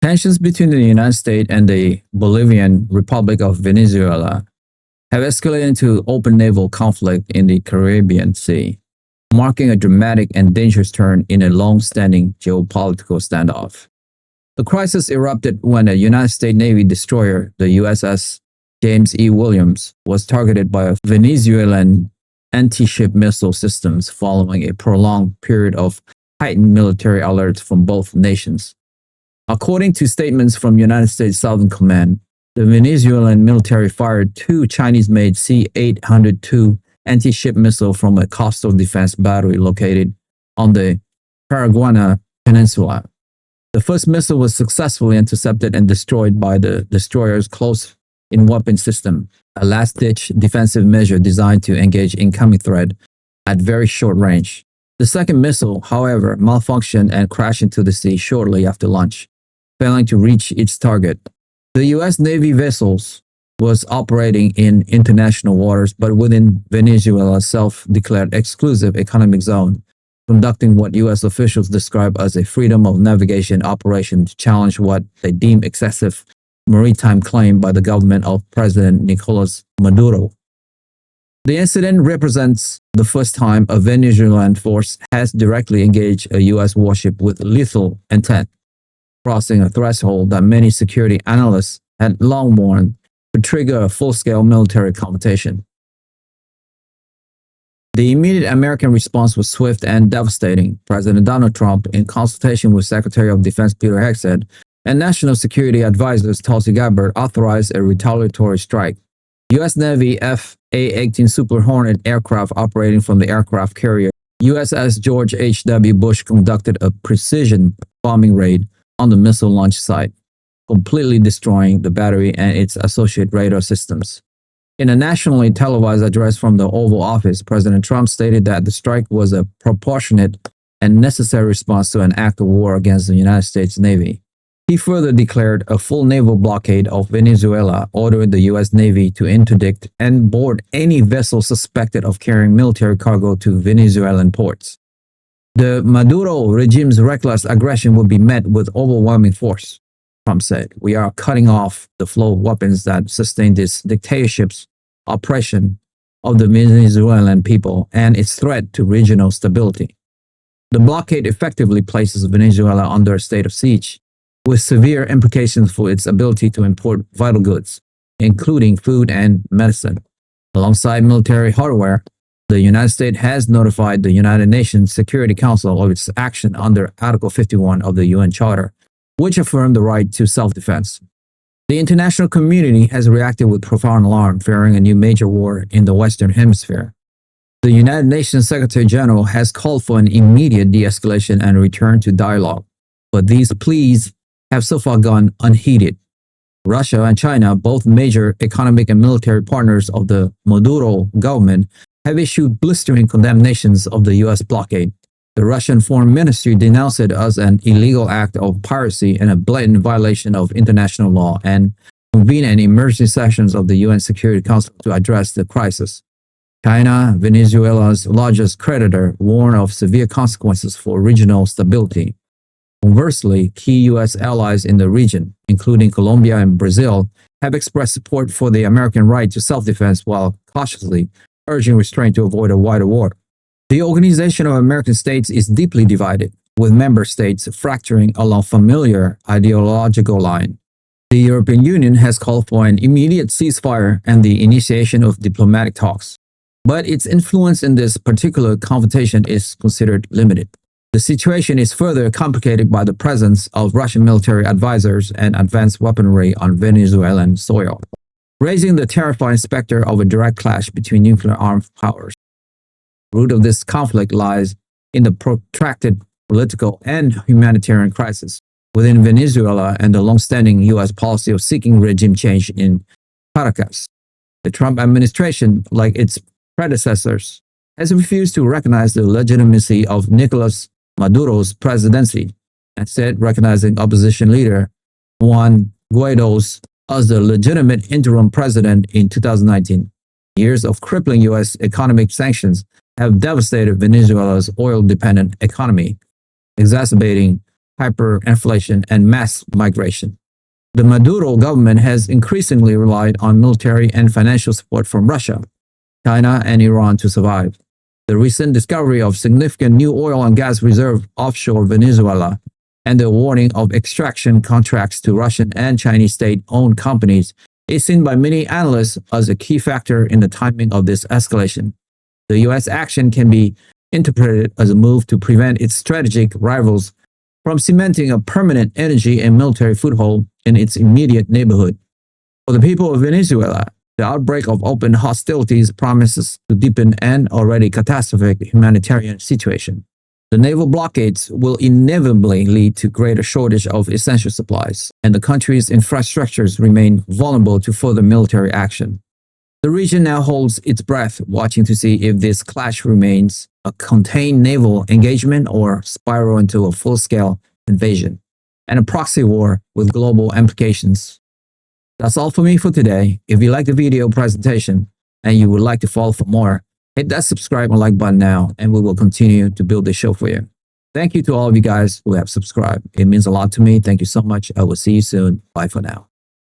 Tensions between the United States and the Bolivarian Republic of Venezuela have escalated into open naval conflict in the Caribbean Sea, marking a dramatic and dangerous turn in a long-standing geopolitical standoff. The crisis erupted when a United States Navy destroyer, the USS James E. Williams, was targeted by a Venezuelan anti-ship missile systems following a prolonged period of heightened military alerts from both nations. According to statements from United States Southern Command, the Venezuelan military fired two Chinese-made C-802 anti-ship missiles from a coastal defense battery located on the Paraguaná Peninsula. The first missile was successfully intercepted and destroyed by the destroyer's close-in weapon system, a last-ditch defensive measure designed to engage incoming threat at very short range. The second missile, however, malfunctioned and crashed into the sea shortly after launch, failing to reach its target. The U.S. Navy vessels was operating in international waters but within Venezuela's self-declared exclusive economic zone, conducting what U.S. officials describe as a freedom of navigation operation to challenge what they deem excessive maritime claim by the government of President Nicolas Maduro. The incident represents the first time a Venezuelan force has directly engaged a U.S. warship with lethal intent, crossing a threshold that many security analysts had long warned could trigger a full-scale military confrontation. The immediate American response was swift and devastating. President Donald Trump, in consultation with Secretary of Defense Peter Hegseth and National Security Advisor Tulsi Gabbard, authorized a retaliatory strike. U.S. Navy F/A-18 Super Hornet aircraft operating from the aircraft carrier USS George H.W. Bush conducted a precision bombing raid on the missile launch site, completely destroying the battery and its associated radar systems. In a nationally televised address from the Oval Office, President Trump stated that the strike was a proportionate and necessary response to an act of war against the United States Navy. He further declared a full naval blockade of Venezuela, ordering the U.S. Navy to interdict and board any vessel suspected of carrying military cargo to Venezuelan ports. The Maduro regime's reckless aggression would be met with overwhelming force, Trump said. We are cutting off the flow of weapons that sustain this dictatorship's oppression of the Venezuelan people and its threat to regional stability. The blockade effectively places Venezuela under a state of siege, with severe implications for its ability to import vital goods, including food and medicine. Alongside military hardware, the United States has notified the United Nations Security Council of its action under Article 51 of the UN Charter, which affirmed the right to self-defense. The international community has reacted with profound alarm, fearing a new major war in the Western Hemisphere. The United Nations Secretary General has called for an immediate de-escalation and return to dialogue, but these pleas have so far gone unheeded. Russia and China, both major economic and military partners of the Maduro government, have issued blistering condemnations of the U.S. blockade. The Russian Foreign Ministry denounced it as an illegal act of piracy and a blatant violation of international law and convened an emergency sessions of the UN Security Council to address the crisis. China, Venezuela's largest creditor, warned of severe consequences for regional stability. Conversely, key U.S. allies in the region, including Colombia and Brazil, have expressed support for the American right to self-defense while cautiously urging restraint to avoid a wider war. The Organization of American States is deeply divided, with member states fracturing along familiar ideological line. The European Union has called for an immediate ceasefire and the initiation of diplomatic talks, but its influence in this particular confrontation is considered limited. The situation is further complicated by the presence of Russian military advisors and advanced weaponry on Venezuelan soil, raising the terrifying specter of a direct clash between nuclear-armed powers. The root of this conflict lies in the protracted political and humanitarian crisis within Venezuela and the long-standing U.S. policy of seeking regime change in Caracas. The Trump administration, like its predecessors, has refused to recognize the legitimacy of Nicolas Maduro's presidency, instead recognizing opposition leader Juan Guaido's as the legitimate interim president in 2019. Years of crippling U.S. economic sanctions have devastated Venezuela's oil-dependent economy, exacerbating hyperinflation, and mass migration. The Maduro government has increasingly relied on military and financial support from Russia, China, and Iran to survive. The recent discovery of significant new oil and gas reserve offshore Venezuela and the awarding of extraction contracts to Russian and Chinese state-owned companies is seen by many analysts as a key factor in the timing of this escalation. The U.S. action can be interpreted as a move to prevent its strategic rivals from cementing a permanent energy and military foothold in its immediate neighborhood. For the people of Venezuela, the outbreak of open hostilities promises to deepen an already catastrophic humanitarian situation. The naval blockades will inevitably lead to greater shortage of essential supplies, and the country's infrastructures remain vulnerable to further military action. The region now holds its breath, watching to see if this clash remains a contained naval engagement or spiral into a full-scale invasion and a proxy war with global implications. That's all for me for today. If you like the video presentation and you would like to follow for more, hit that subscribe and like button now, and we will continue to build this show for you. Thank you to all of you guys who have subscribed. It means a lot to me. Thank you so much. I will see you soon. Bye for now.